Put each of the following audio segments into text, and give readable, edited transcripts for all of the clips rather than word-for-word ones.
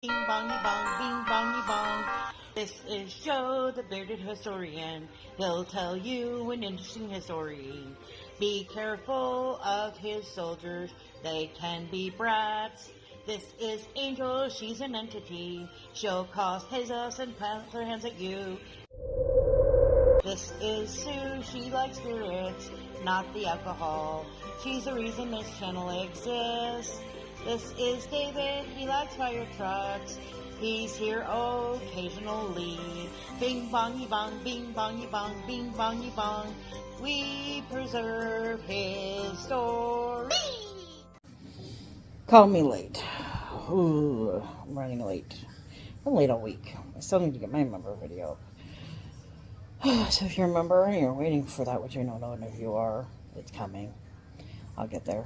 Bing bongy bong, bing bongy bong. This is Joe, the bearded historian. He'll tell you an interesting story. Be careful of his soldiers, they can be brats. This is Angel, she's an entity. She'll cause chaos and plant her hands at you. This is Sue, she likes spirits, not the alcohol. She's the reason this channel exists. This is David, he likes fire trucks. He's here occasionally. Bing bongy bong, bing bongy bong, bing bongy bong. We preserve his story. Call me late. Ooh, I'm running late. I'm late all week. I still need to get my member video. So if you're a member and you're waiting for that, which I don't know if you are, it's coming. I'll get there.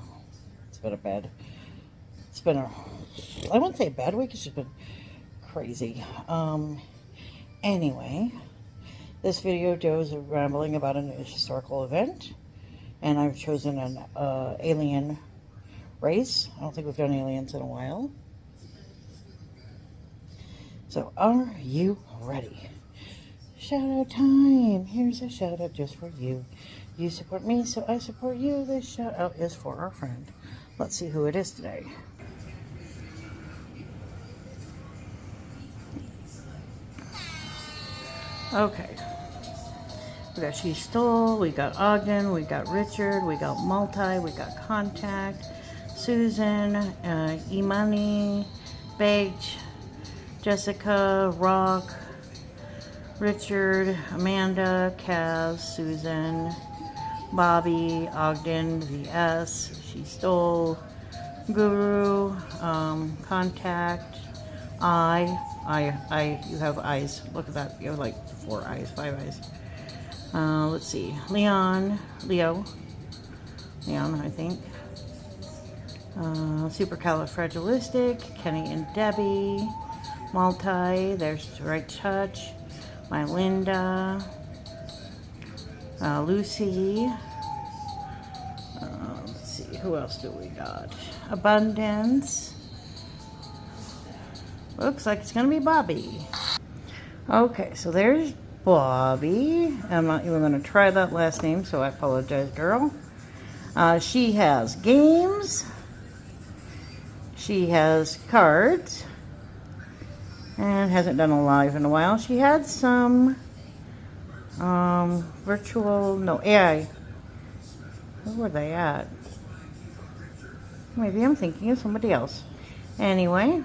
It's been I wouldn't say a bad week, it's just been crazy. Anyway, this video Joe's rambling about an historical event, and I've chosen an alien race. I don't think we've done aliens in a while. So, are you ready? Shout out time. Here's a shout out just for you. You support me, so I support you. This shout out is for our friend. Let's see who it is today. Okay. We got She Stole, we got Ogden, we got Richard, we got Multi, we got Contact, Susan, Imani, Beige, Jessica, Rock, Richard, Amanda, Kaz, Susan, Bobby, Ogden, VS, She Stole, Guru, Contact, you have eyes. Look at that. You have like 4 eyes, 5 eyes. Let's see. Leon, I think. Supercalifragilistic, Kenny and Debbie, Multi, there's Right Touch, My Linda, Lucy, let's see, who else do we got? Abundance. Looks like it's going to be Bobby. Okay, so there's Bobby. I'm not even going to try that last name, so I apologize, girl. She has games. She has cards. And hasn't done a live in a while. She had some AI. Where were they at? Maybe I'm thinking of somebody else. Anyway.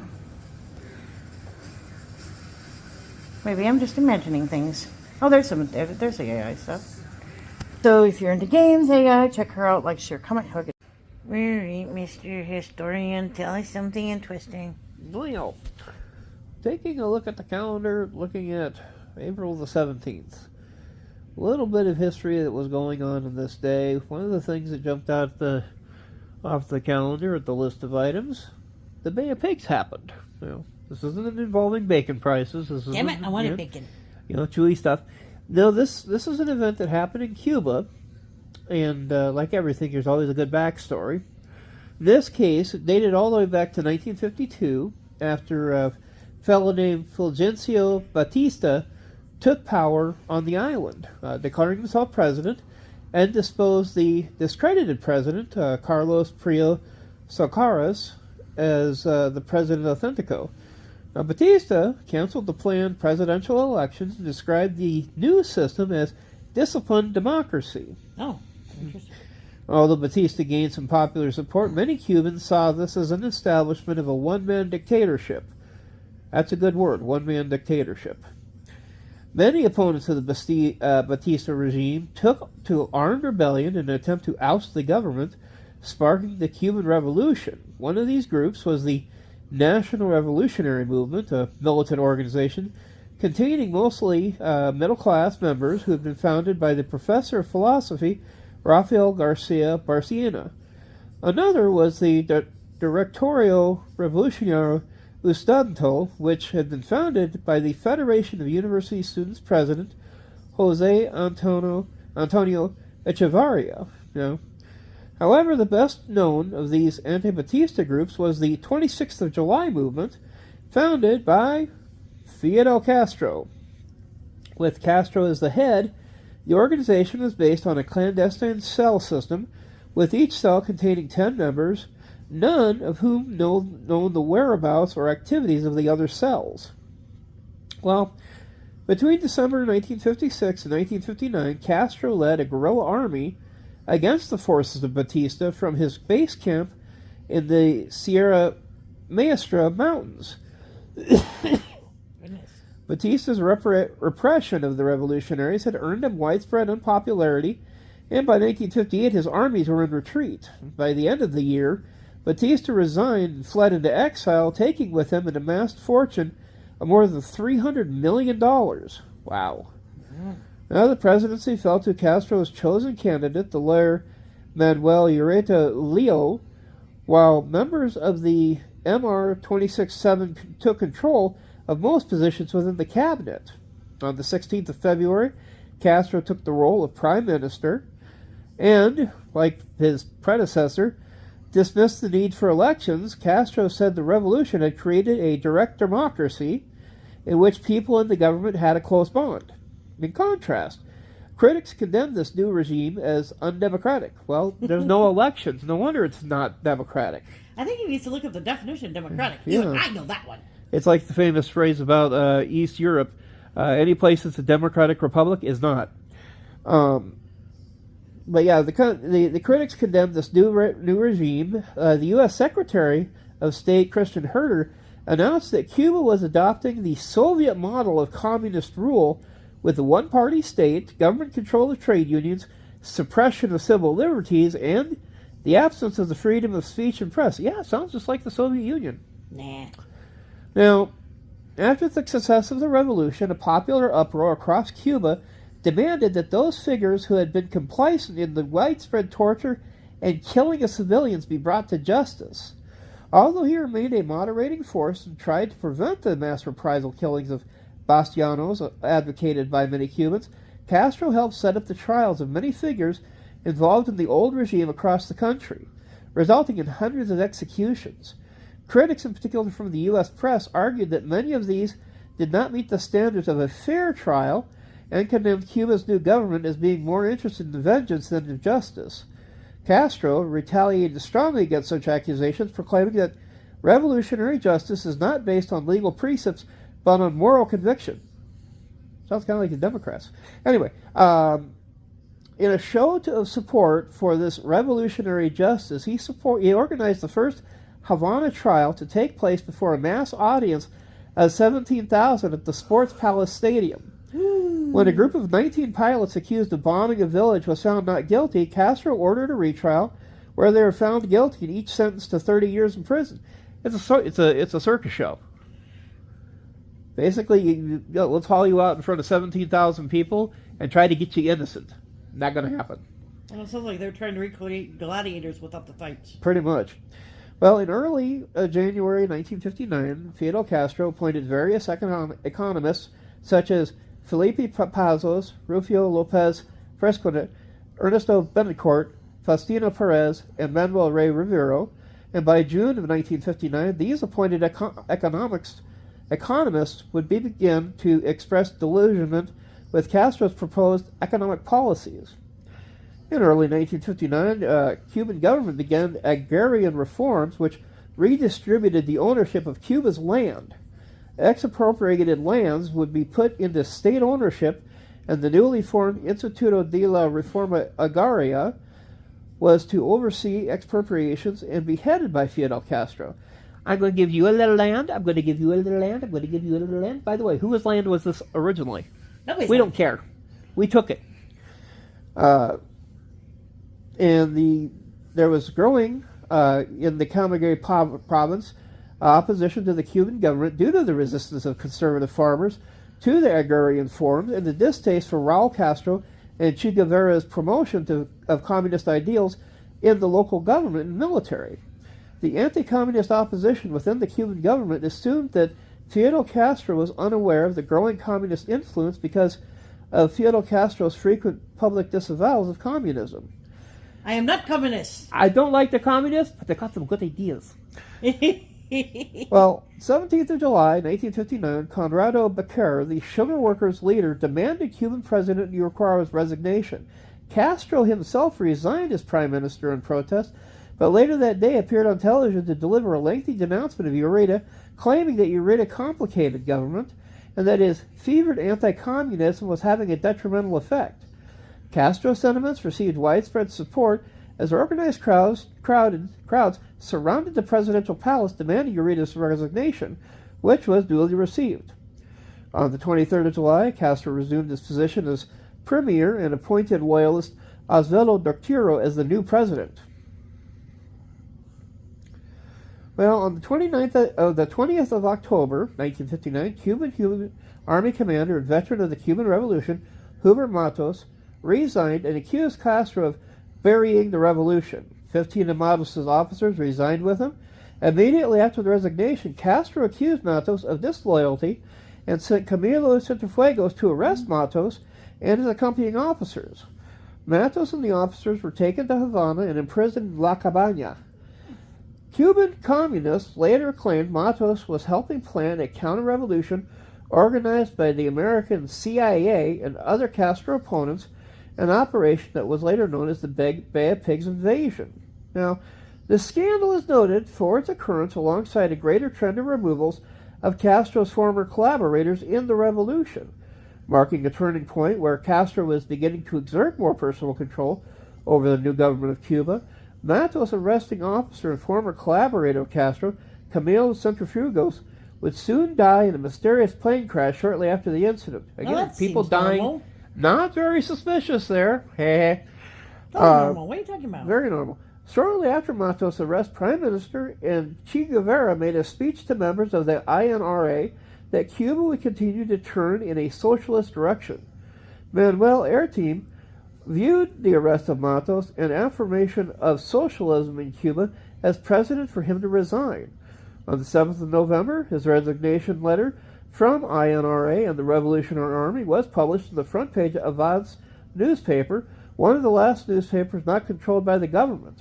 Maybe I'm just imagining things. Oh, there's the AI stuff. So if you're into games, AI, check her out. Like, share, comment, hug it. Really, Mr. Historian, tell us something interesting. Well, taking a look at the calendar, looking at April the 17th. A little bit of history that was going on this day. One of the things that jumped out off the calendar at the list of items, the Bay of Pigs happened. This isn't involving bacon prices. Damn it, I wanted bacon. Chewy stuff. No, this is an event that happened in Cuba, and like everything, there's always a good backstory. This case dated all the way back to 1952, after a fellow named Fulgencio Batista took power on the island, declaring himself president, and disposed the discredited president, Carlos Prio Socaras, as the president authentico. Now, Batista canceled the planned presidential elections and described the new system as disciplined democracy. Oh, interesting. Although Batista gained some popular support, many Cubans saw this as an establishment of a one-man dictatorship. That's a good word, one-man dictatorship. Many opponents of the Batista regime took to armed rebellion in an attempt to oust the government, sparking the Cuban Revolution. One of these groups was the National Revolutionary Movement, a militant organization containing mostly middle-class members who had been founded by the professor of philosophy, Rafael Garcia Barcena. Another was the Directorio Revolucionario Estudiantil, which had been founded by the Federation of University Students president, Jose Antonio Echevarria. However, the best known of these anti-Batista groups was the 26th of July movement, founded by Fidel Castro. With Castro as the head, the organization was based on a clandestine cell system, with each cell containing 10 members, none of whom know the whereabouts or activities of the other cells. Well, between December 1956 and 1959, Castro led a guerrilla army against the forces of Batista from his base camp in the Sierra Maestra Mountains. Batista's repression of the revolutionaries had earned him widespread unpopularity, and by 1958 his armies were in retreat. By the end of the year, Batista resigned and fled into exile, taking with him an amassed fortune of more than $300 million. Wow. Now the presidency fell to Castro's chosen candidate, the lawyer Manuel Ureta Leo, while members of the MR-26-7 took control of most positions within the cabinet. On the 16th of February, Castro took the role of prime minister and, like his predecessor, dismissed the need for elections. Castro said the revolution had created a direct democracy in which people and the government had a close bond. In contrast, critics condemned this new regime as undemocratic. Well, there's no elections. No wonder it's not democratic. I think he needs to look up the definition of democratic. Yeah. Even I know that one. It's like the famous phrase about East Europe. Any place that's a democratic republic is not. But yeah, the critics condemned this new regime. The U.S. Secretary of State Christian Herter announced that Cuba was adopting the Soviet model of communist rule with a one-party state, government control of trade unions, suppression of civil liberties, and the absence of the freedom of speech and press. Yeah, it sounds just like the Soviet Union. Nah. Now, after the success of the revolution, a popular uproar across Cuba demanded that those figures who had been complacent in the widespread torture and killing of civilians be brought to justice. Although he remained a moderating force and tried to prevent the mass reprisal killings of Bastianos advocated by many Cubans, Castro helped set up the trials of many figures involved in the old regime across the country, resulting in hundreds of executions. Critics, in particular from the U.S. press, argued that many of these did not meet the standards of a fair trial and condemned Cuba's new government as being more interested in vengeance than in justice. Castro retaliated strongly against such accusations, proclaiming that revolutionary justice is not based on legal precepts, but on moral conviction. Sounds kind of like the Democrats. Anyway, in a show of support for this revolutionary justice, he organized the first Havana trial to take place before a mass audience of 17,000 at the Sports Palace Stadium. When a group of 19 pilots accused of bombing a village was found not guilty, Castro ordered a retrial where they were found guilty and each sentenced to 30 years in prison. It's a circus show. Basically, let's haul you out in front of 17,000 people and try to get you innocent. Not going to happen. Well, it sounds like they're trying to recreate gladiators without the fights. Pretty much. Well, in early January 1959, Fidel Castro appointed various economists such as Felipe Pazos, Rufio Lopez Fresconet, Ernesto Betancourt, Faustino Perez, and Manuel Rey Rivero, and by June of 1959, these appointed economists would begin to express disillusionment with Castro's proposed economic policies. In early 1959, Cuban government began agrarian reforms which redistributed the ownership of Cuba's land. Expropriated lands would be put into state ownership, and the newly formed Instituto de la Reforma Agraria was to oversee expropriations and be headed by Fidel Castro. I'm going to give you a little land, I'm going to give you a little land, I'm going to give you a little land. By the way, whose land was this originally? Nobody's We land. don't care. We took it. And there was growing in the Camagüey province opposition to the Cuban government due to the resistance of conservative farmers to the agrarian reforms and the distaste for Raul Castro and Che Guevara's promotion of communist ideals in the local government and military. The anti-communist opposition within the Cuban government assumed that Fidel Castro was unaware of the growing communist influence because of Fidel Castro's frequent public disavowals of communism. I am not communist. I don't like the communists, but they got some good ideas. Well, 17th of July, 1959, Conrado Becer, the sugar workers' leader, demanded Cuban President Nicaragüa's resignation. Castro himself resigned as prime minister in protest, but later that day appeared on television to deliver a lengthy denouncement of Ureta, claiming that Ureta complicated government and that his fevered anti-communism was having a detrimental effect. Castro's sentiments received widespread support as organized crowds surrounded the presidential palace demanding Ureta's resignation, which was duly received. On the 23rd of July, Castro resumed his position as premier and appointed loyalist Osvaldo Doctorow as the new president. Well, on the 20th of October, 1959, Cuban Army commander and veteran of the Cuban Revolution, Huber Matos, resigned and accused Castro of burying the revolution. 15 of Matos' officers resigned with him. Immediately after the resignation, Castro accused Matos of disloyalty and sent Camilo Cienfuegos to arrest Matos and his accompanying officers. Matos and the officers were taken to Havana and imprisoned in La Cabana. Cuban communists later claimed Matos was helping plan a counter-revolution organized by the American CIA and other Castro opponents, an operation that was later known as the Bay of Pigs invasion. Now, the scandal is noted for its occurrence alongside a greater trend of removals of Castro's former collaborators in the revolution, marking a turning point where Castro was beginning to exert more personal control over the new government of Cuba. Matos' arresting officer and former collaborator of Castro, Camilo Cienfuegos, would soon die in a mysterious plane crash shortly after the incident. Again, people dying. Normal. Not very suspicious there. Normal. What are you talking about? Very normal. Shortly after Matos' arrest, Prime Minister and Che Guevara made a speech to members of the INRA that Cuba would continue to turn in a socialist direction. Manuel Airteam viewed the arrest of Matos an affirmation of socialism in Cuba as precedent for him to resign. On the 7th of November, his resignation letter from INRA and the Revolutionary Army was published on the front page of Avad's newspaper, one of the last newspapers not controlled by the government.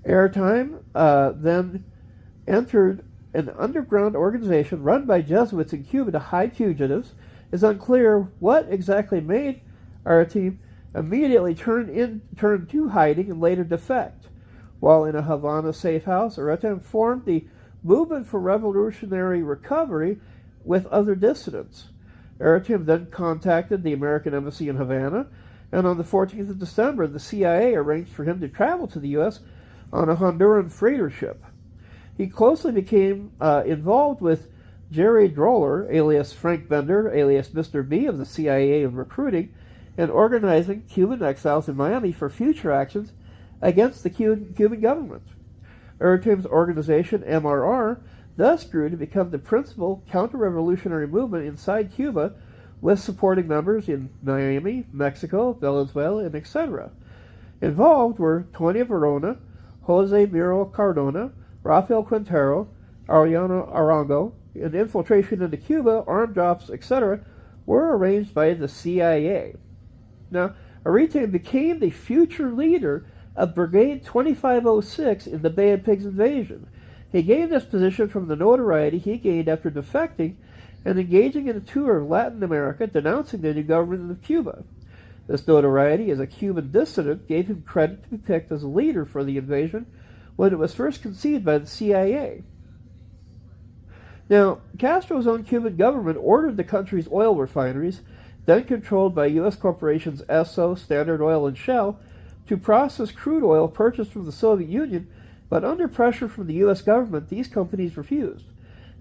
Airtime then entered an underground organization run by Jesuits in Cuba to hide fugitives. It's unclear what exactly made Airtime immediately turn to hiding and later defect. While in a Havana safe house, Airtime formed the Movement for Revolutionary Recovery with other dissidents. Airtime then contacted the American Embassy in Havana, and on the 14th of December, the CIA arranged for him to travel to the U.S. on a Honduran freighter ship. He closely became involved with Jerry Droller, alias Frank Bender, alias Mr. B of the CIA in recruiting, and organizing Cuban exiles in Miami for future actions against the Cuban government. Airtime's organization, MRR, thus grew to become the principal counter-revolutionary movement inside Cuba, with supporting members in Miami, Mexico, Venezuela, and etc. Involved were Tony Verona, Jose Miro Cardona, Rafael Quintero, Ariano Arango, and infiltration into Cuba, armed drops, etc., were arranged by the CIA. Now, Airtime became the future leader of Brigade 2506 in the Bay of Pigs invasion. He gained this position from the notoriety he gained after defecting and engaging in a tour of Latin America denouncing the new government of Cuba. This notoriety as a Cuban dissident gave him credit to be picked as a leader for the invasion when it was first conceived by the CIA. Now, Castro's own Cuban government ordered the country's oil refineries, then controlled by U.S. corporations Esso, Standard Oil, and Shell, to process crude oil purchased from the Soviet Union, but under pressure from the U.S. government, these companies refused.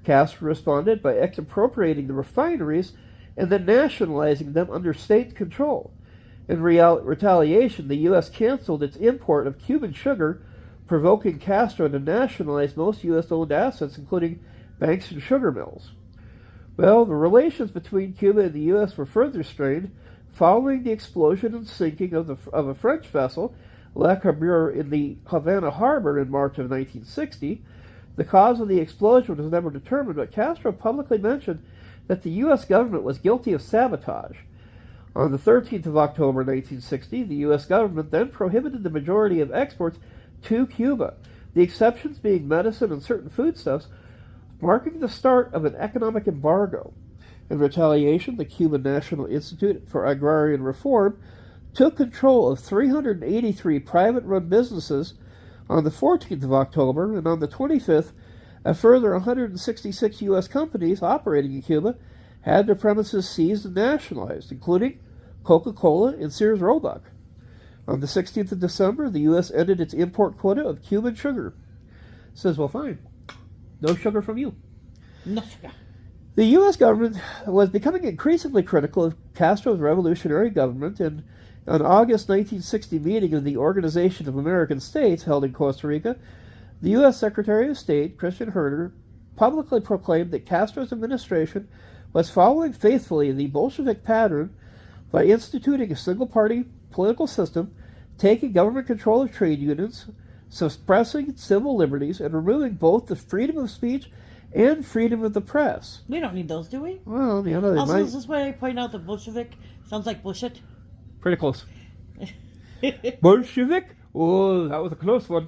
Castro responded by expropriating the refineries and then nationalizing them under state control. In retaliation, the U.S. canceled its import of Cuban sugar, provoking Castro to nationalize most U.S.-owned assets, including banks and sugar mills. Well, the relations between Cuba and the U.S. were further strained following the explosion and sinking of a French vessel, Le Cabreur, in the Havana harbor in March of 1960. The cause of the explosion was never determined, but Castro publicly mentioned that the U.S. government was guilty of sabotage. On the 13th of October 1960, the U.S. government then prohibited the majority of exports to Cuba, the exceptions being medicine and certain foodstuffs, marking the start of an economic embargo. In retaliation, the Cuban National Institute for Agrarian Reform took control of 383 private-run businesses on the 14th of October, and on the 25th, a further 166 U.S. companies operating in Cuba had their premises seized and nationalized, including Coca-Cola and Sears Roebuck. On the 16th of December, the U.S. ended its import quota of Cuban sugar. Says, well, fine. No sugar from you. No sugar. The U.S. government was becoming increasingly critical of Castro's revolutionary government, and an August 1960 meeting of the Organization of American States held in Costa Rica, the U.S. Secretary of State, Christian Herter, publicly proclaimed that Castro's administration was following faithfully the Bolshevik pattern by instituting a single-party political system, taking government control of trade unions, suppressing civil liberties, and removing both the freedom of speech and freedom of the press. We don't need those, do we? Well, you know, they Also, might. is this why I point out that Bolshevik sounds like bullshit? Pretty close. Bolshevik? Oh, that was a close one.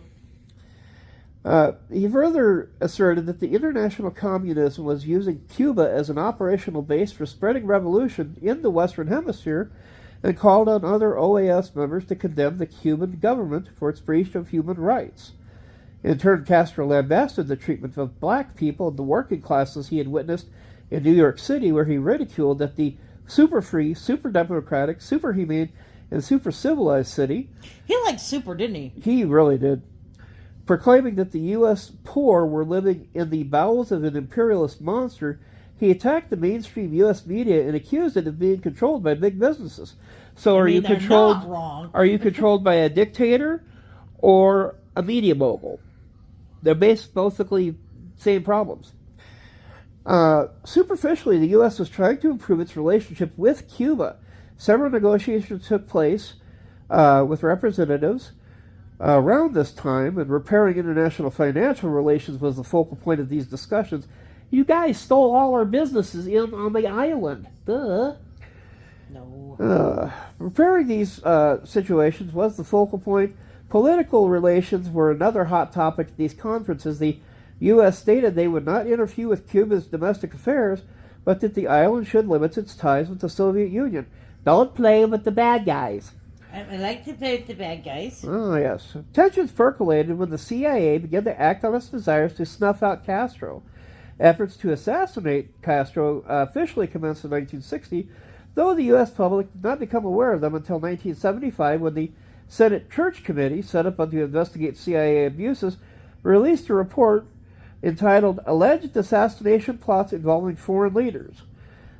He further asserted that the international communism was using Cuba as an operational base for spreading revolution in the Western Hemisphere, and called on other OAS members to condemn the Cuban government for its breach of human rights. In turn, Castro lambasted the treatment of black people and the working classes he had witnessed in New York City, where he ridiculed that the super-free, super-democratic, super-humane, and super-civilized city... He liked super, didn't he? He really did. Proclaiming that the U.S. poor were living in the bowels of an imperialist monster, he attacked the mainstream U.S. media and accused it of being controlled by big businesses. So are you controlled? Not wrong. Are you controlled by a dictator or a media mogul? They're basically same problems. Superficially, the U.S. was trying to improve its relationship with Cuba. Several negotiations took place with representatives around this time, and repairing international financial relations was the focal point of these discussions. You guys stole all our businesses on the island. Duh. No. Repairing these situations was the focal point. Political relations were another hot topic at these conferences. The U.S. stated they would not interfere with Cuba's domestic affairs, but that the island should limit its ties with the Soviet Union. Don't play with the bad guys. I like to play with the bad guys. Oh, yes. Tensions percolated when the CIA began to act on its desires to snuff out Castro. Efforts to assassinate Castro officially commenced in 1960, though the U.S. public did not become aware of them until 1975, when the Senate Church Committee, set up to investigate CIA abuses, released a report entitled Alleged Assassination Plots Involving Foreign Leaders.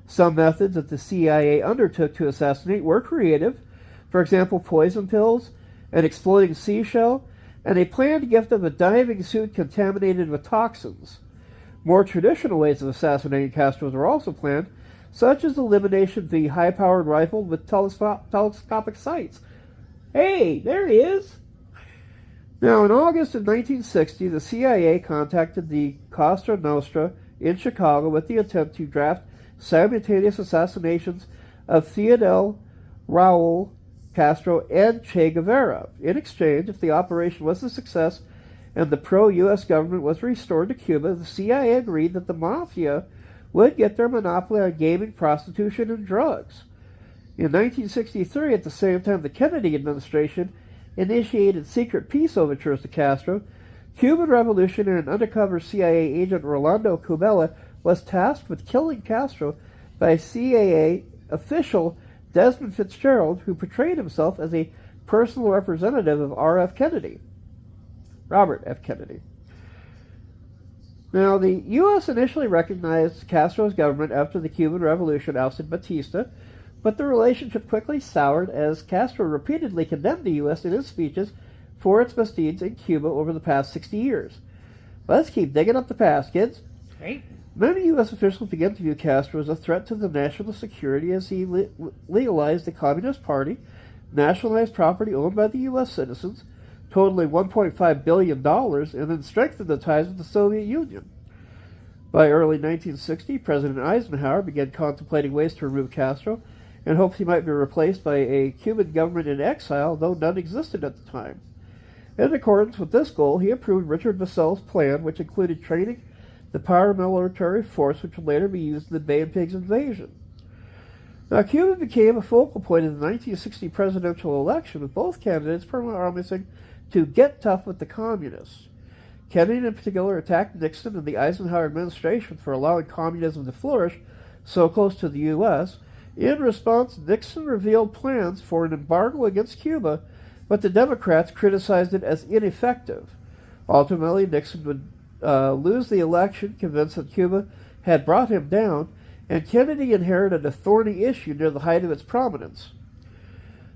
Some methods that the CIA undertook to assassinate were creative. For example, poison pills, an exploding seashell, and a planned gift of a diving suit contaminated with toxins. More traditional ways of assassinating Castro were also planned, such as elimination of the high-powered rifle with telescopic sights. Hey, there he is! Now, in August of 1960, the CIA contacted the Cosa Nostra in Chicago with the intent to draft simultaneous assassinations of Fidel, Raul Castro, and Che Guevara. In exchange, if the operation was a success and the pro-U.S. government was restored to Cuba, the CIA agreed that the mafia would get their monopoly on gaming, prostitution, and drugs. In 1963, at the same time the Kennedy administration initiated secret peace overtures to Castro, Cuban revolutionary and undercover CIA agent Rolando Cubella was tasked with killing Castro by CIA official Desmond Fitzgerald, who portrayed himself as a personal representative of Robert F. Kennedy. Now, the U.S. initially recognized Castro's government after the Cuban Revolution ousted Batista, but the relationship quickly soured as Castro repeatedly condemned the U.S. in his speeches for its misdeeds in Cuba over the past 60 years. Let's keep digging up the past, kids. Great. Many U.S. officials began to view Castro as a threat to the national security as he legalized the Communist Party, nationalized property owned by the U.S. citizens, totaling $1.5 billion, and then strengthened the ties with the Soviet Union. By early 1960, President Eisenhower began contemplating ways to remove Castro and hoped he might be replaced by a Cuban government in exile, though none existed at the time. In accordance with this goal, he approved Richard Vassell's plan, which included training the paramilitary force which would later be used in the Bay of Pigs invasion. Now, Cuba became a focal point in the 1960 presidential election, with both candidates promising to get tough with the communists. Kennedy, in particular, attacked Nixon and the Eisenhower administration for allowing communism to flourish so close to the U.S. In response, Nixon revealed plans for an embargo against Cuba, but the Democrats criticized it as ineffective. Ultimately, Nixon would lose the election, convinced that Cuba had brought him down, and Kennedy inherited a thorny issue near the height of its prominence.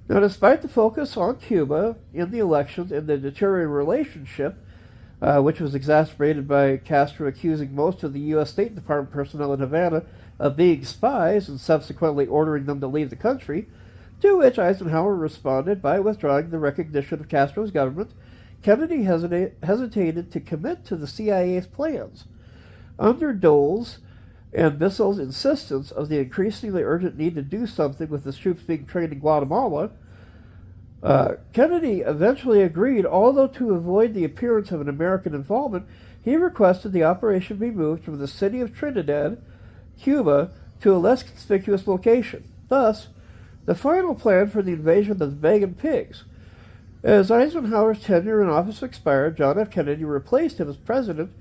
Now, despite the focus on Cuba in the elections and the deteriorating relationship, which was exacerbated by Castro accusing most of the U.S. State Department personnel in Havana of being spies and subsequently ordering them to leave the country, to which Eisenhower responded by withdrawing the recognition of Castro's government, Kennedy hesitated to commit to the CIA's plans. Under Dole's and Bissell's insistence of the increasingly urgent need to do something with his troops being trained in Guatemala, Kennedy eventually agreed, although to avoid the appearance of an American involvement, he requested the operation be moved from the city of Trinidad, Cuba, to a less conspicuous location. Thus, the final plan for the invasion of the Bay of Pigs. As Eisenhower's tenure in office expired, John F. Kennedy replaced him as President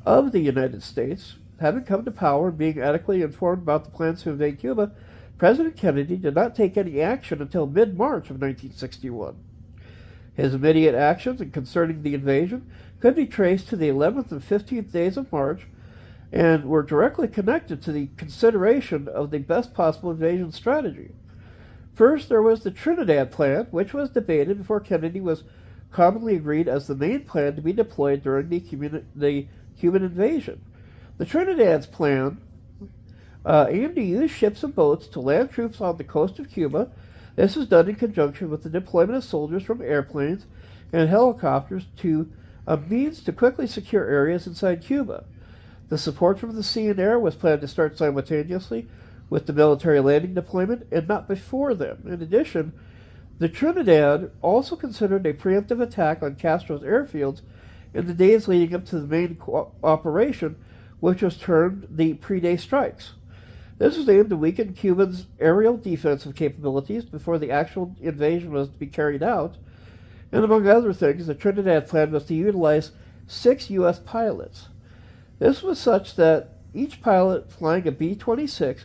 of the United States. Having come to power and being adequately informed about the plans to invade Cuba, President Kennedy did not take any action until mid-March of 1961. His immediate actions concerning the invasion could be traced to the 11th and 15th days of March and were directly connected to the consideration of the best possible invasion strategy. First, there was the Trinidad Plan, which was debated before Kennedy was commonly agreed as the main plan to be deployed during the Cuban invasion. The Trinidad's plan aimed to use ships and boats to land troops on the coast of Cuba. This was done in conjunction with the deployment of soldiers from airplanes and helicopters to a means to quickly secure areas inside Cuba. The support from the sea and air was planned to start simultaneously with the military landing deployment and not before them. In addition, the Trinidad also considered a preemptive attack on Castro's airfields in the days leading up to the main operation, which was termed the pre-day strikes. This was aimed to weaken Cuba's aerial defensive capabilities before the actual invasion was to be carried out, and among other things, the Trinidad plan was to utilize 6 U.S. pilots. This was such that each pilot flying a B-26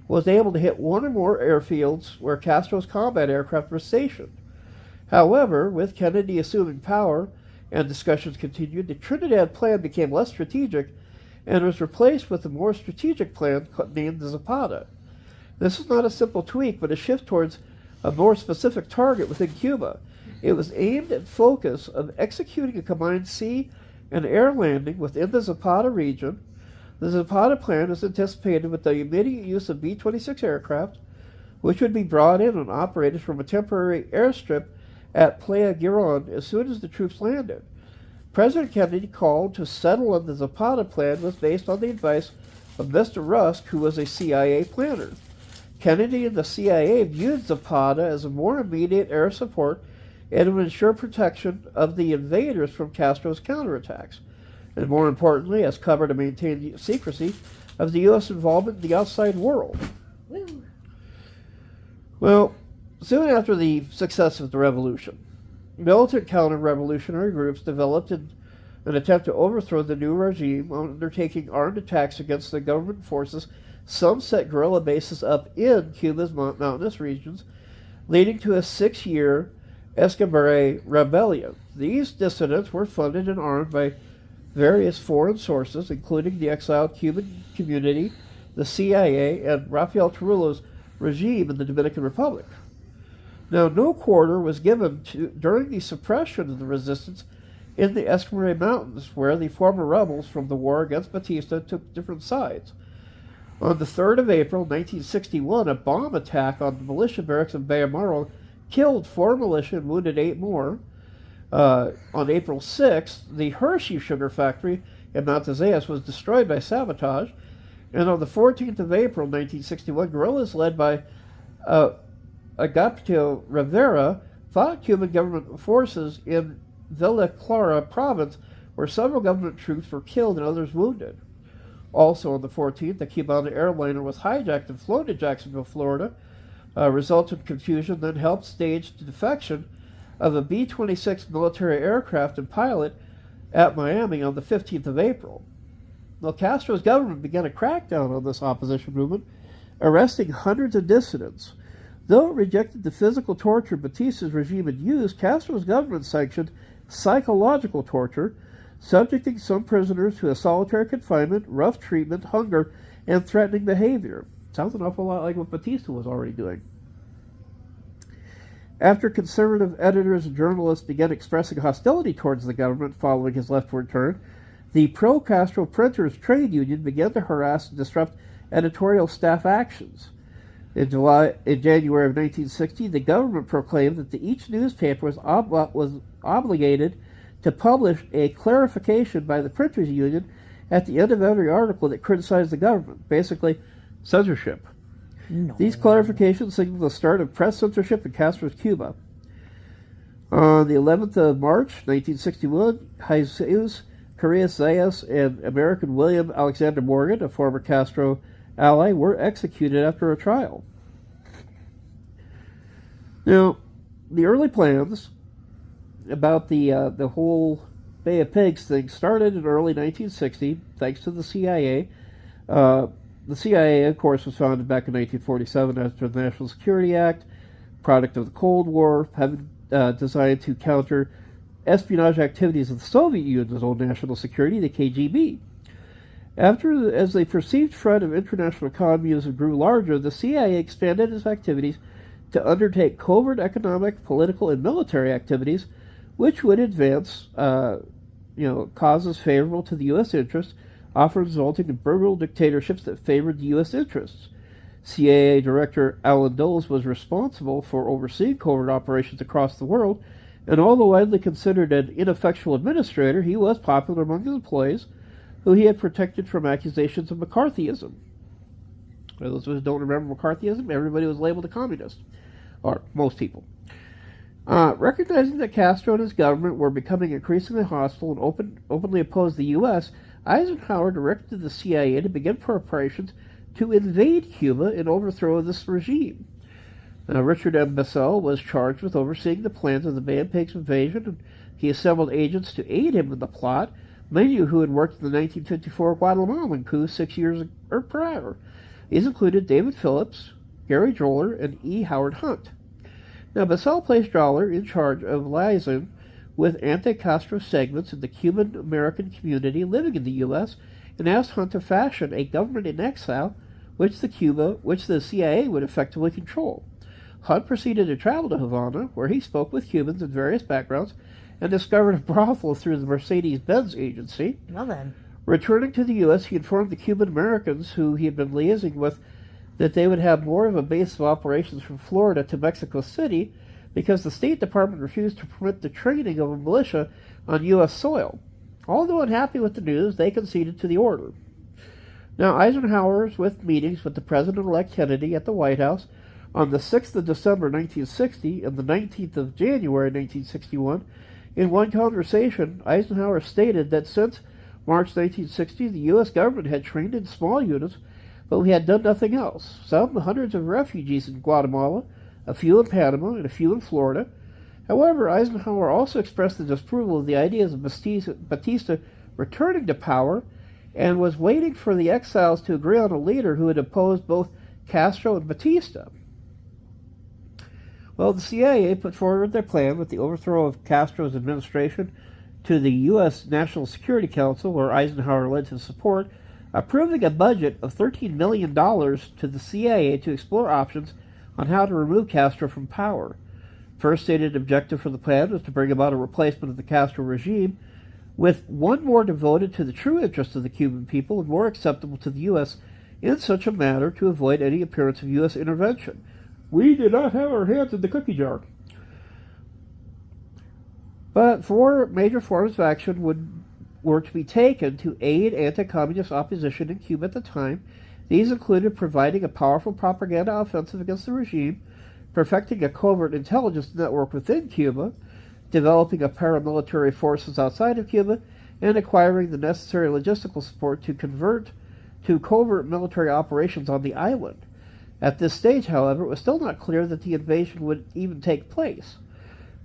was able to hit one or more airfields where Castro's combat aircraft were stationed. However, with Kennedy assuming power and discussions continued, the Trinidad plan became less strategic and was replaced with a more strategic plan named the Zapata. This is not a simple tweak, but a shift towards a more specific target within Cuba. It was aimed at focus of executing a combined sea and air landing within the Zapata region. The Zapata plan was anticipated with the immediate use of B-26 aircraft, which would be brought in and operated from a temporary airstrip at Playa Girón as soon as the troops landed. President Kennedy called to settle on the Zapata plan was based on the advice of Mr. Rusk, who was a CIA planner. Kennedy and the CIA viewed Zapata as a more immediate air support and would ensure protection of the invaders from Castro's counterattacks, and more importantly, as cover to maintain the secrecy of the U.S. involvement in the outside world. Woo. Well, soon after the success of the revolution, militant counter-revolutionary groups developed in an attempt to overthrow the new regime, undertaking armed attacks against the government forces. Some set guerrilla bases up in Cuba's mountainous regions, leading to a 6-year Escambray rebellion. These dissidents were funded and armed by various foreign sources, including the exiled Cuban community, the CIA, and Rafael Trujillo's regime in the Dominican Republic. Now, no quarter was given during the suppression of the resistance in the Escambray Mountains, where the former rebels from the war against Batista took different sides. On the 3rd of April, 1961, a bomb attack on the militia barracks in Bayamaro killed 4 militia and wounded 8 more. On April 6th, the Hershey sugar factory in Nantezas was destroyed by sabotage. And on the 14th of April, 1961, guerrillas led by Agapito Rivera fought Cuban government forces in Villa Clara province, where several government troops were killed and others wounded. Also on the 14th, the Cubana airliner was hijacked and flown to Jacksonville, Florida. Resultant confusion then helped stage the defection of a B-26 military aircraft and pilot at Miami on the 15th of April. Now, Castro's government began a crackdown on this opposition movement, arresting hundreds of dissidents. Though it rejected the physical torture Batista's regime had used, Castro's government sanctioned psychological torture, subjecting some prisoners to a solitary confinement, rough treatment, hunger, and threatening behavior. Sounds an awful lot like what Batista was already doing. After conservative editors and journalists began expressing hostility towards the government following his leftward turn, the pro-Castro Printers Trade Union began to harass and disrupt editorial staff actions. In January of 1960, the government proclaimed that each newspaper was obligated to publish a clarification by the Printers Union at the end of every article that criticized the government, basically censorship. No. These clarifications signaled the start of press censorship in Castro's Cuba. On the 11th of March, 1961, Jesus Correas Zayas and American William Alexander Morgan, a former Castro ally, were executed after a trial. Now, the early plans about the whole Bay of Pigs thing started in early 1960, thanks to the CIA. The CIA, of course, was founded back in 1947 after the National Security Act, product of the Cold War, having designed to counter espionage activities of the Soviet Union's own national security, the KGB. As the perceived threat of international communism grew larger, the CIA expanded its activities to undertake covert economic, political, and military activities, which would advance causes favorable to the U.S. interests, often resulting in brutal dictatorships that favored the U.S. interests. CIA Director Alan Dulles was responsible for overseeing covert operations across the world, and although widely considered an ineffectual administrator, he was popular among his employees, who he had protected from accusations of McCarthyism. For those who don't remember McCarthyism, everybody was labeled a communist, or most people. Recognizing that Castro and his government were becoming increasingly hostile and openly opposed the U.S., Eisenhower directed the CIA to begin preparations to invade Cuba and overthrow this regime. Richard M. Bessel was charged with overseeing the plans of the Bay of Pigs invasion, and he assembled agents to aid him in the plot, many who had worked in the 1954 Guatemalan coup 6 years prior. These included David Phillips, Gary Joller, and E. Howard Hunt. Now, Bessel placed Joller in charge of liaison with anti-Castro segments in the Cuban-American community living in the U.S. and asked Hunt to fashion a government in exile which the CIA would effectively control. Hunt proceeded to travel to Havana, where he spoke with Cubans in various backgrounds and discovered a brothel through the Mercedes-Benz agency. Well then. Returning to the U.S., he informed the Cuban Americans who he had been liaising with that they would have more of a base of operations from Florida to Mexico City because the State Department refused to permit the training of a militia on U.S. soil. Although unhappy with the news, they conceded to the order. Now, Eisenhower was with meetings with the President-elect Kennedy at the White House on the 6th of December 1960 and the 19th of January 1961. In one conversation, Eisenhower stated that since March 1960, the U.S. government had trained in small units, but we had done nothing else. Some hundreds of refugees in Guatemala, a few in Panama, and a few in Florida. However, Eisenhower also expressed the disapproval of the ideas of Batista returning to power and was waiting for the exiles to agree on a leader who would oppose both Castro and Batista. Well, the CIA put forward their plan with the overthrow of Castro's administration to the U.S. National Security Council, where Eisenhower led his support, approving a budget of $13 million to the CIA to explore options on how to remove Castro from power. First stated objective for the plan was to bring about a replacement of the Castro regime with one more devoted to the true interests of the Cuban people and more acceptable to the U.S. in such a manner to avoid any appearance of U.S. intervention. We did not have our hands in the cookie jar. But four major forms of action were to be taken to aid anti-communist opposition in Cuba at the time. These included providing a powerful propaganda offensive against the regime, perfecting a covert intelligence network within Cuba, developing of paramilitary forces outside of Cuba, and acquiring the necessary logistical support to convert to covert military operations on the island. At this stage, however, it was still not clear that the invasion would even take place.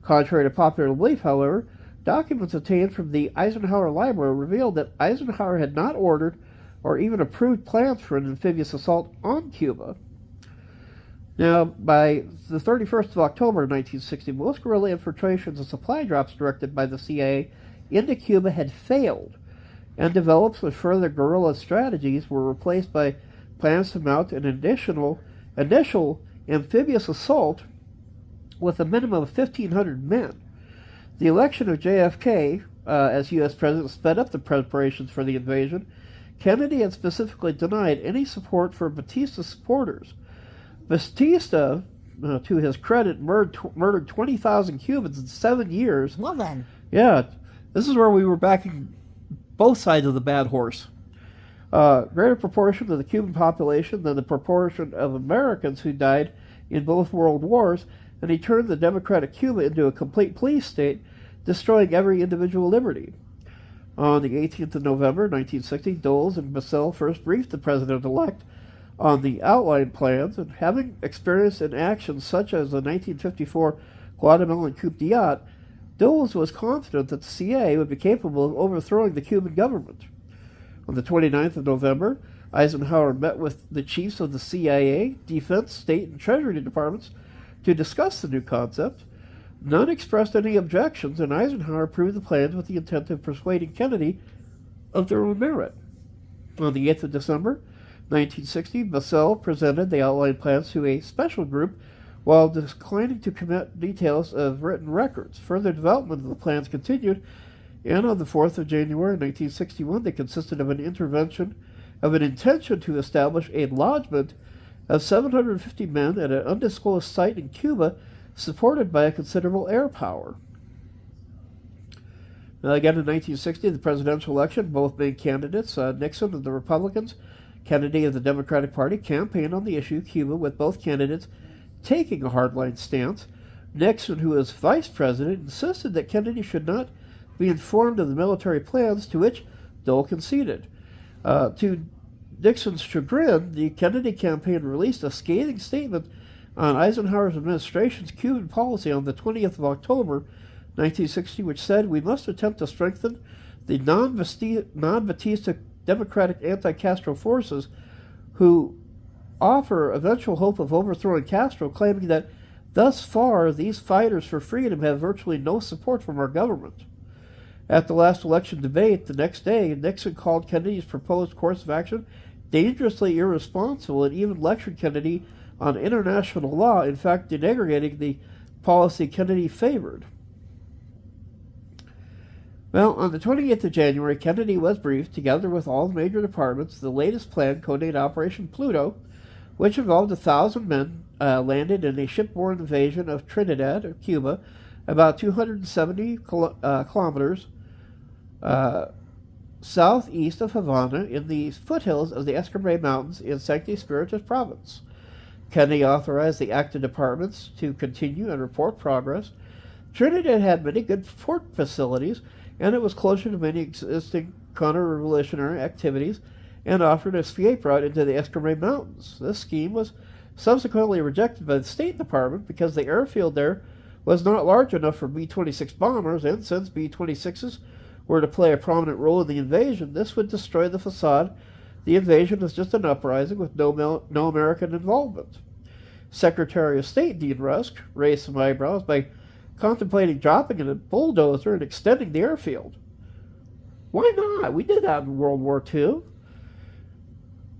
Contrary to popular belief, however, documents obtained from the Eisenhower Library revealed that Eisenhower had not ordered or even approved plans for an amphibious assault on Cuba. Now, by the 31st of October 1960, most guerrilla infiltrations and supply drops directed by the CIA into Cuba had failed, and developed with further guerrilla strategies were replaced by plans to mount an initial amphibious assault with a minimum of 1,500 men. The election of JFK as U.S. President sped up the preparations for the invasion. Kennedy had specifically denied any support for Batista's supporters. Batista, to his credit, murdered 20,000 Cubans in 7 years. Well then. Yeah, this is where we were backing both sides of the bad horse. Greater proportion of the Cuban population than the proportion of Americans who died in both world wars, and he turned the democratic Cuba into a complete police state, destroying every individual liberty. On the 18th of November, 1960, Dulles and Bissell first briefed the president-elect on the outline plans, and having experienced in action such as the 1954 Guatemalan coup d'etat, Dulles was confident that the CIA would be capable of overthrowing the Cuban government. On the 29th of November, Eisenhower met with the chiefs of the CIA, Defense, State, and Treasury departments to discuss the new concept. None expressed any objections, and Eisenhower approved the plans with the intent of persuading Kennedy of their own merit. On the 8th of December, 1960, Bissell presented the outlined plans to a special group while declining to commit details of written records. Further development of the plans continued, and on the 4th of January 1961, they consisted of an intention to establish a lodgment of 750 men at an undisclosed site in Cuba, supported by a considerable air power. Now, again, in 1960, the presidential election, both main candidates, Nixon of the Republicans, Kennedy of the Democratic Party, campaigned on the issue of Cuba, with both candidates taking a hardline stance. Nixon, who was vice president, insisted that Kennedy should not be informed of the military plans, to which Dole conceded. To Nixon's chagrin, the Kennedy campaign released a scathing statement on Eisenhower's administration's Cuban policy on the 20th of October, 1960, which said, "We must attempt to strengthen the non-Batista democratic anti-Castro forces who offer eventual hope of overthrowing Castro, claiming that thus far these fighters for freedom have virtually no support from our government." At the last election debate the next day, Nixon called Kennedy's proposed course of action dangerously irresponsible, and even lectured Kennedy on international law, in fact denigrating the policy Kennedy favored. Well, on the 28th of January, Kennedy was briefed, together with all the major departments, the latest plan, codenamed Operation Pluto, which involved 1,000 men landed in a shipborne invasion of Trinidad, or Cuba, about 270 kilometers southeast of Havana, in the foothills of the Escambray Mountains in Sancti Spiritus province. Kennedy authorized the active departments to continue and report progress. Trinidad had many good port facilities, and it was closer to many existing counter-revolutionary activities, and offered an escape route into the Escambray Mountains. This scheme was subsequently rejected by the State Department because the airfield there was not large enough for B-26 bombers, and since B-26s were to play a prominent role in the invasion, this would destroy the facade. The invasion was just an uprising with no American involvement. Secretary of State Dean Rusk raised some eyebrows by contemplating dropping in a bulldozer and extending the airfield. Why not? We did that in World War II.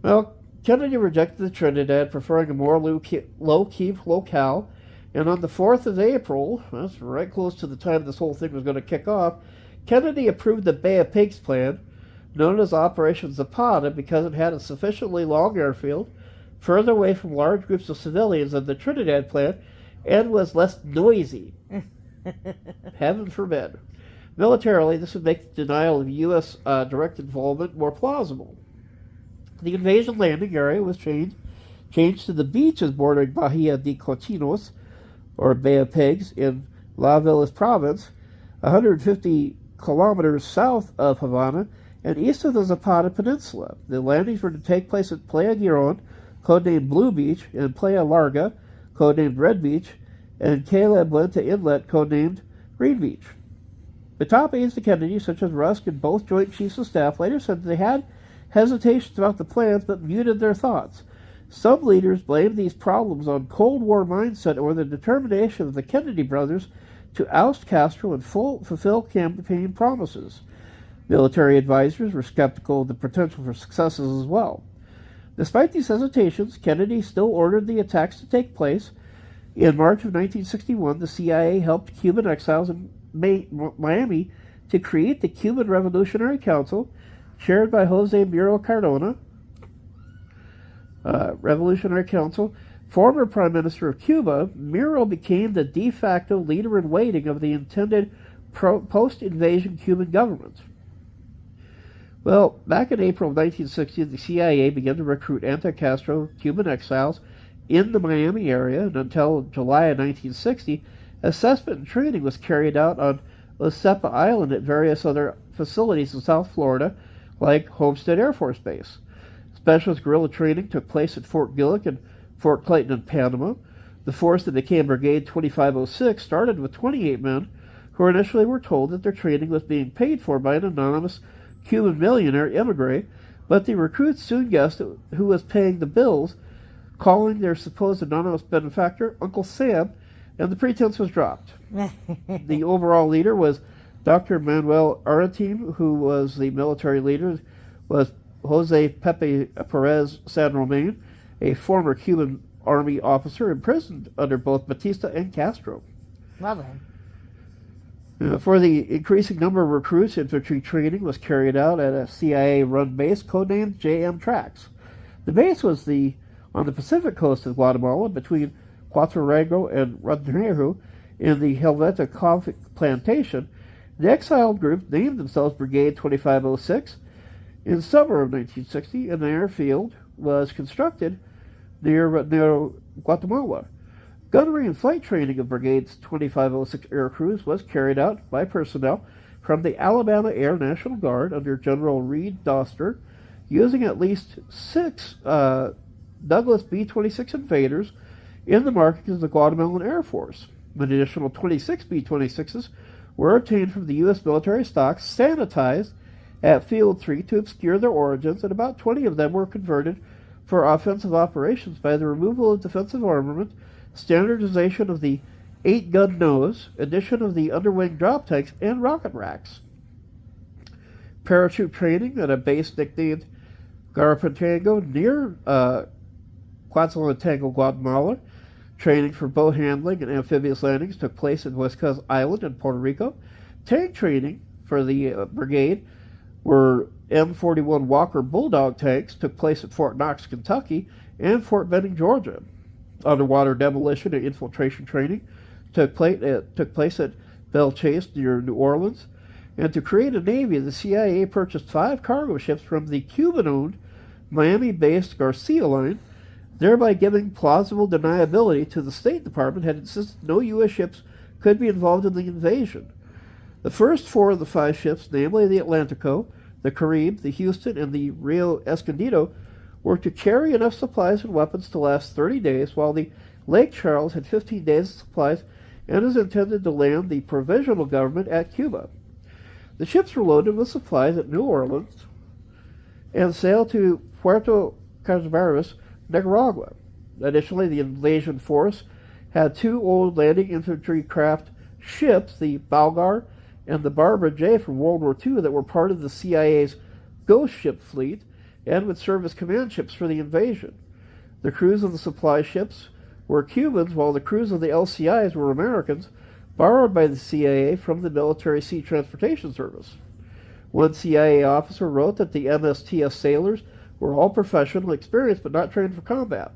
Well, Kennedy rejected the Trinidad, preferring a more low-key locale, and on the 4th of April, that's right close to the time this whole thing was going to kick off, Kennedy approved the Bay of Pigs plan, known as Operation Zapata, because it had a sufficiently long airfield, further away from large groups of civilians than the Trinidad plan, and was less noisy. Heaven forbid. Militarily, this would make the denial of U.S. direct involvement more plausible. The invasion landing area was changed to the beaches bordering Bahia de Cochinos, or Bay of Pigs, in La Villas province, 150 kilometers south of Havana, and east of the Zapata Peninsula. The landings were to take place at Playa Giron, codenamed Blue Beach, and Playa Larga, codenamed Red Beach, and Cala Buenta Inlet, codenamed Green Beach. The top aides to Kennedy, such as Rusk and both Joint Chiefs of Staff, later said that they had hesitations about the plans but muted their thoughts. Some leaders blamed these problems on Cold War mindset or the determination of the Kennedy brothers to oust Castro and fulfill campaign promises. Military advisors were skeptical of the potential for successes as well. Despite these hesitations, Kennedy still ordered the attacks to take place. In March of 1961, the CIA helped Cuban exiles in Miami to create the Cuban Revolutionary Council, chaired by Jose Muro Cardona. Revolutionary Council. Former Prime Minister of Cuba, Muro became the de facto leader-in-waiting of the intended post-invasion Cuban government. Well, back in April of 1960, the CIA began to recruit anti-Castro Cuban exiles in the Miami area, and until July of 1960, assessment and training was carried out on Osepa Island at various other facilities in South Florida, like Homestead Air Force Base. Specialist guerrilla training took place at Fort Gillick and Fort Clayton in Panama. The force that became Brigade 2506 started with 28 men who initially were told that their training was being paid for by an anonymous Cuban millionaire emigre, but the recruits soon guessed who was paying the bills, calling their supposed anonymous benefactor Uncle Sam, and the pretense was dropped. The overall leader was Dr. Manuel Aretin, who was the military leader, was Jose Pepe Perez San Roman, a former Cuban army officer imprisoned under both Batista and Castro. Well then. For the increasing number of recruits, infantry training was carried out at a CIA-run base codenamed JM Tracks. The base was on the Pacific coast of Guatemala, between Cuatro Rango and Rodrigo, in the Helveta coffee plantation. The exiled group named themselves Brigade 2506. In summer of 1960, an airfield was constructed near Guatemala. Gunnery and flight training of Brigade's 2506 air crews was carried out by personnel from the Alabama Air National Guard under General Reed Doster, using at least 6 Douglas B-26 Invaders in the markings of the Guatemalan Air Force. An additional 26 B-26s were obtained from the U.S. military stocks, sanitized at Field 3 to obscure their origins, and about 20 of them were converted for offensive operations by the removal of defensive armament, standardization of the 8-gun nose, addition of the underwing drop tanks, and rocket racks. Parachute training at a base nicknamed Garapatango near Quetzaltenango, Guatemala. Training for boat handling and amphibious landings took place in Huescas Island in Puerto Rico. Tank training for the brigade were M41 Walker Bulldog tanks took place at Fort Knox, Kentucky, and Fort Benning, Georgia. Underwater demolition and infiltration training took place at Belle Chase near New Orleans. And to create a navy, the CIA purchased 5 cargo ships from the Cuban-owned Miami-based Garcia Line, thereby giving plausible deniability to the State Department had insisted no U.S. ships could be involved in the invasion. The first 4 of the 5 ships, namely the Atlantico, the Caribe, the Houston, and the Rio Escondido, were to carry enough supplies and weapons to last 30 days, while the Lake Charles had 15 days of supplies and is intended to land the provisional government at Cuba. The ships were loaded with supplies at New Orleans and sailed to Puerto Caraveras, Nicaragua. Additionally, the invasion force had 2 old landing infantry craft ships, the Balgar and the Barbara J from World War II, that were part of the CIA's Ghost Ship fleet and would serve as command ships for the invasion. The crews of the supply ships were Cubans, while the crews of the LCIs were Americans, borrowed by the CIA from the Military Sea Transportation Service. One CIA officer wrote that the MSTS sailors were all professional, experienced, but not trained for combat.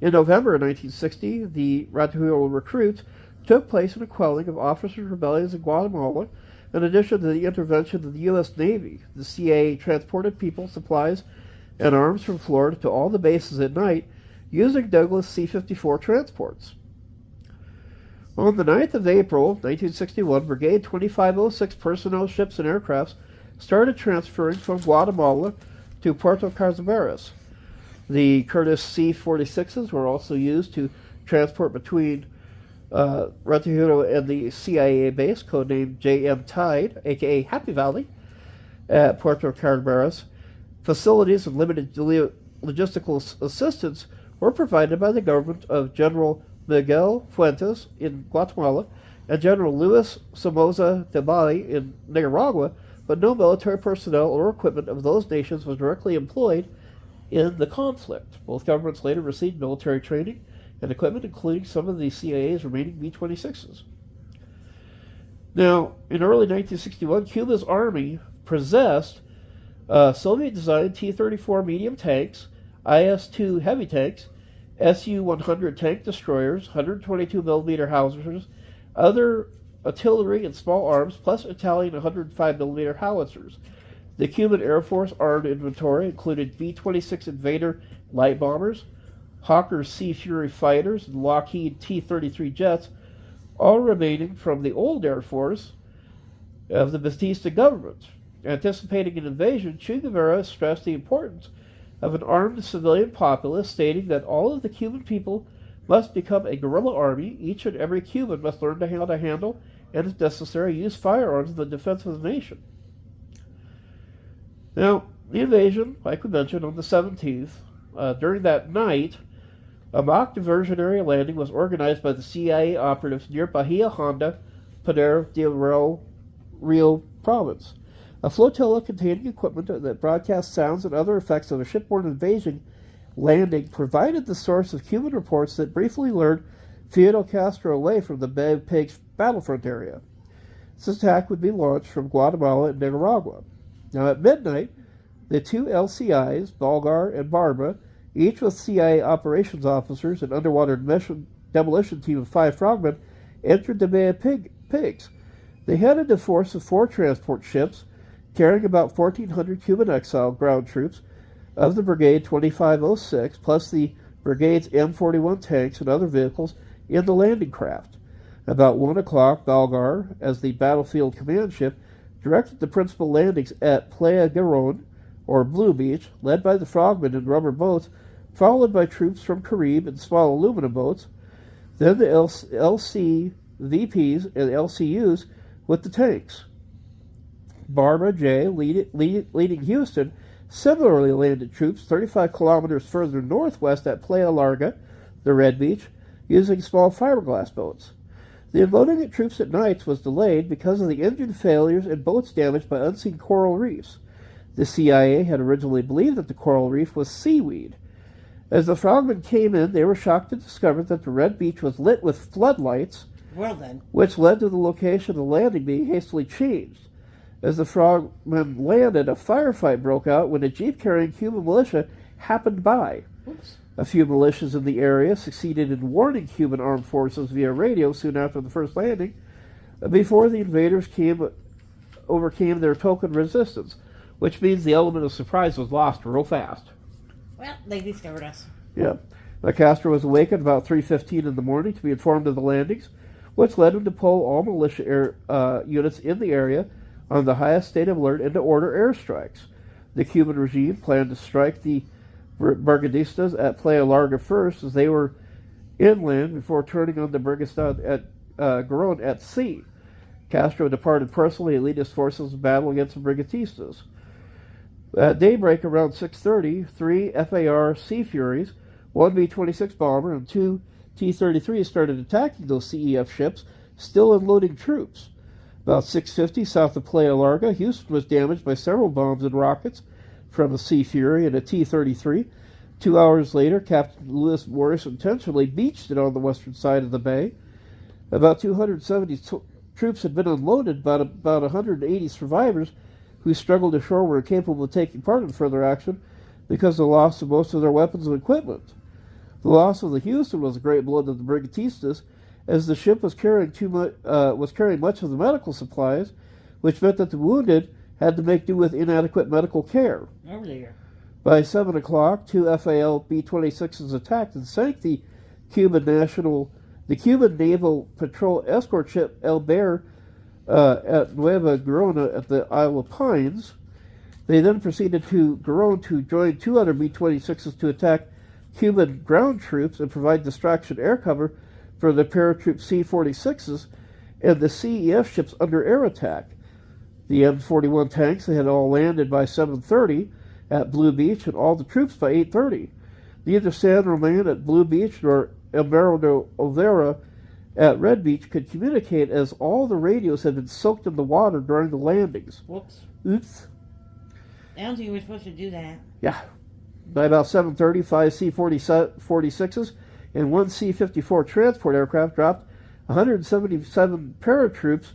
In November of 1960, the Rajuelo recruits took place in a quelling of officers' rebellions in Guatemala. In addition to the intervention of the U.S. Navy, the CIA transported people, supplies, and arms from Florida to all the bases at night using Douglas C-54 transports. On the 9th of April, 1961, Brigade 2506 personnel ships and aircrafts started transferring from Guatemala to Puerto Calaveras. The Curtiss C-46s were also used to transport between Rancho and the CIA base, codenamed JM Tide, aka Happy Valley, at Puerto Calaveras. Facilities and limited logistical assistance were provided by the government of General Miguel Fuentes in Guatemala and General Luis Somoza Debayle in Nicaragua, but no military personnel or equipment of those nations was directly employed in the conflict. Both governments later received military training and equipment, including some of the CIA's remaining B-26s. Now, in early 1961, Cuba's army possessed Soviet-designed T-34 medium tanks, IS-2 heavy tanks, Su-100 tank destroyers, 122mm howitzers, other artillery and small arms, plus Italian 105mm howitzers. The Cuban Air Force armed inventory included B-26 Invader light bombers, Hawker Sea Fury fighters, and Lockheed T-33 jets, all remaining from the old Air Force of the Batista government. Anticipating an invasion, Che Guevara stressed the importance of an armed civilian populace, stating that all of the Cuban people must become a guerrilla army. Each and every Cuban must learn how to handle and, if necessary, use firearms in the defense of the nation. Now, the invasion, like we mentioned, on the 17th, during that night, a mock diversionary landing was organized by the CIA operatives near Bahia Honda, Poder del Rio province. A flotilla containing equipment that broadcast sounds and other effects of a shipborne invasion landing provided the source of Cuban reports that briefly lured Fidel Castro away from the Bay of Pigs battlefront area. This attack would be launched from Guatemala and Nicaragua. Now, at midnight, the two LCIs, Bulgar and Barba, each with CIA operations officers and underwater demolition team of 5 frogmen, entered the Bay of Pigs. They headed a force of 4 transport ships, carrying about 1,400 Cuban exile ground troops of the Brigade 2506, plus the Brigade's M41 tanks and other vehicles in the landing craft. About 1 o'clock, Bulgar, as the battlefield command ship, directed the principal landings at Playa Giron, or Blue Beach, led by the frogmen in rubber boats, followed by troops from Carib and small aluminum boats, then the LCVPs and LCUs with the tanks. Barba J, leading Houston, similarly landed troops 35 kilometers further northwest at Playa Larga, the Red Beach, using small fiberglass boats. The unloading of troops at nights was delayed because of the engine failures and boats damaged by unseen coral reefs. The CIA had originally believed that the coral reef was seaweed. As the frogmen came in, they were shocked to discover that the Red Beach was lit with floodlights, which led to the location of the landing being hastily changed. As the frogmen landed, a firefight broke out when a jeep carrying Cuban militia happened by. Oops. A few militias in the area succeeded in warning Cuban armed forces via radio soon after the first landing, before the invaders overcame their token resistance, which means the element of surprise was lost real fast. Well, they discovered us. Yeah. Castro was awakened about 3:15 in the morning to be informed of the landings, which led him to pull all militia units in the area on the highest state of alert and to order airstrikes. The Cuban regime planned to strike the Brigadistas at Playa Larga first, as they were inland, before turning on the Brigadistas at Giron at sea. Castro departed personally to lead his forces in battle against the Brigadistas. At daybreak around 6:30, 3 FAR Sea Furies, 1 B-26 bomber, and 2 T-33s started attacking those CEF ships, still unloading troops. About 6:50 south of Playa Larga, Houston was damaged by several bombs and rockets from a Sea Fury and a T-33. 2 hours later, Captain Lewis Morris intentionally beached it on the western side of the bay. About 270 troops had been unloaded, but about 180 survivors who struggled ashore were incapable of taking part in further action because of the loss of most of their weapons and equipment. The loss of the Houston was a great blow to the Brigadistas, as the ship was carrying much of the medical supplies, which meant that the wounded had to make do with inadequate medical care. Over there. By 7 o'clock, 2 FAL B-26s attacked and sank the Cuban National the Cuban Naval Patrol escort ship El Bear at Nueva Gerona at the Isle of Pines. They then proceeded to Giron to join 2 other B-26s to attack Cuban ground troops and provide distraction air cover for the paratroop C-46s and the CEF ships under air attack. The M41 tanks, they had all landed by 7:30 at Blue Beach, and all the troops by 8:30. Neither San Roman at Blue Beach nor El Barro de Olvera at Red Beach could communicate, as all the radios had been soaked in the water during the landings. Whoops. Oops. I don't think we were supposed to do that. Yeah. By about 7:30, 5 C-46s and 1 C-54 transport aircraft dropped 177 paratroops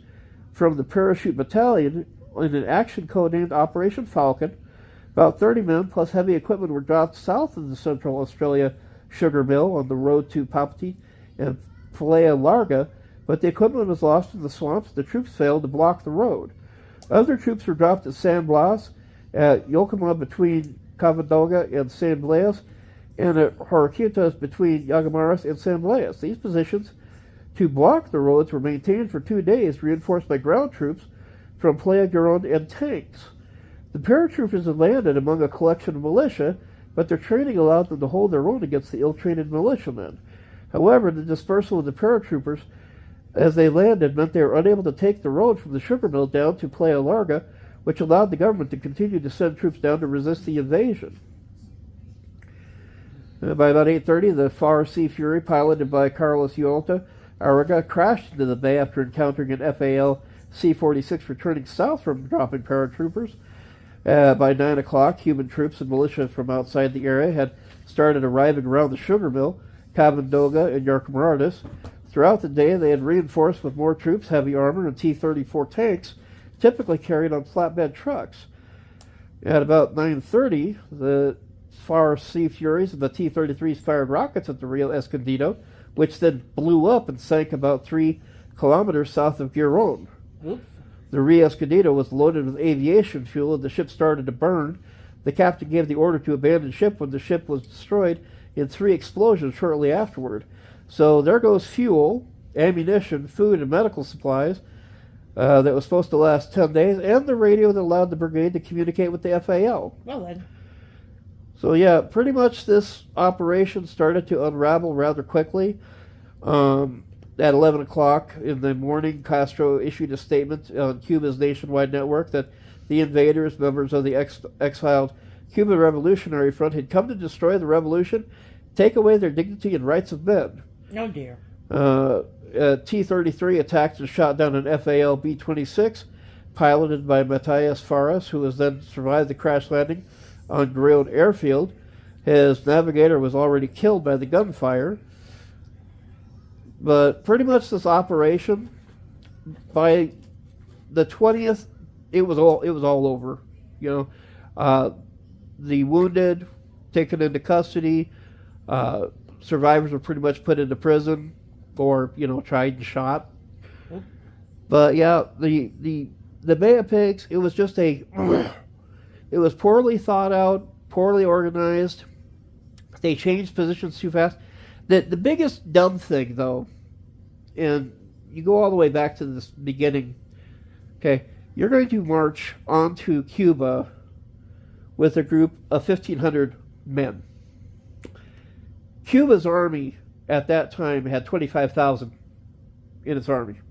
from the Parachute Battalion in an action codenamed Operation Falcon. About 30 men plus heavy equipment were dropped south of the Central Australia sugar mill on the road to Papati and Playa Larga, but the equipment was lost in the swamps. The troops failed to block the road. Other troops were dropped at San Blas, at Yokohama between Cavadoga and San Blas, and at Horquitas between Yagamaras and San Blas. These positions to block the roads were maintained for 2 days, reinforced by ground troops from Playa Giron and tanks. The paratroopers had landed among a collection of militia, but their training allowed them to hold their own against the ill-trained militiamen. However, the dispersal of the paratroopers as they landed meant they were unable to take the road from the sugar mill down to Playa Larga, which allowed the government to continue to send troops down to resist the invasion. By about 8:30, the Far Sea Fury, piloted by Carlos Yolta Araga, crashed into the bay after encountering an FAL C-46 returning south from dropping paratroopers. By 9 o'clock, Cuban troops and militia from outside the area had started arriving around the sugar mill, Cavadoga, and Yarcamardas. Throughout the day, they had reinforced with more troops, heavy armor, and T-34 tanks, typically carried on flatbed trucks. At about 9:30, the Far Sea Furies and the T-33s fired rockets at the Rio Escondido, which then blew up and sank about 3 kilometers south of Giron. Oops. The Rio Escondido was loaded with aviation fuel, and the ship started to burn. The captain gave the order to abandon ship when the ship was destroyed in 3 explosions shortly afterward. So there goes fuel, ammunition, food, and medical supplies that was supposed to last 10 days, and the radio that allowed the brigade to communicate with the FAL. Well then. So yeah, pretty much this operation started to unravel rather quickly. At 11 o'clock in the morning, Castro issued a statement on Cuba's nationwide network that the invaders, members of the exiled Cuban Revolutionary Front, had come to destroy the revolution, take away their dignity and rights of men. Oh dear. T-33 attacked and shot down an FAL B-26, piloted by Matias Faras, who was then survived the crash landing on Giron Airfield. His navigator was already killed by the gunfire. But pretty much this operation, by the 20th, it was all over. You know, the wounded taken into custody, survivors were pretty much put into prison or tried and shot. But yeah, the Bay of Pigs, it was just it was poorly thought out, poorly organized. They changed positions too fast. The biggest dumb thing, though, and you go all the way back to this beginning, okay, you're going to march onto Cuba with a group of 1,500 men. Cuba's army at that time had 25,000 in its army.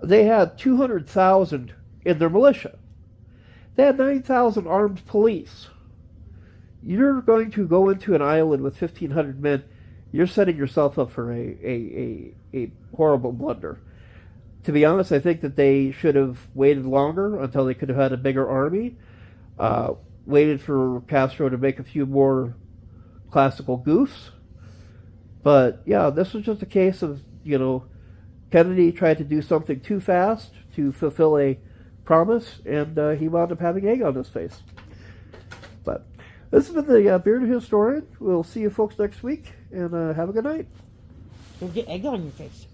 They had 200,000 in their militia. They had 9,000 armed police. You're going to go into an island with 1,500 men. You're setting yourself up for a horrible blunder. To be honest, I think that they should have waited longer until they could have had a bigger army. Waited for Castro to make a few more classical goofs. But yeah, this was just a case of, Kennedy tried to do something too fast to fulfill a promise, and he wound up having egg on his face. But this has been the Bearded Historian. We'll see you folks next week, and have a good night. You'll get egg on your face.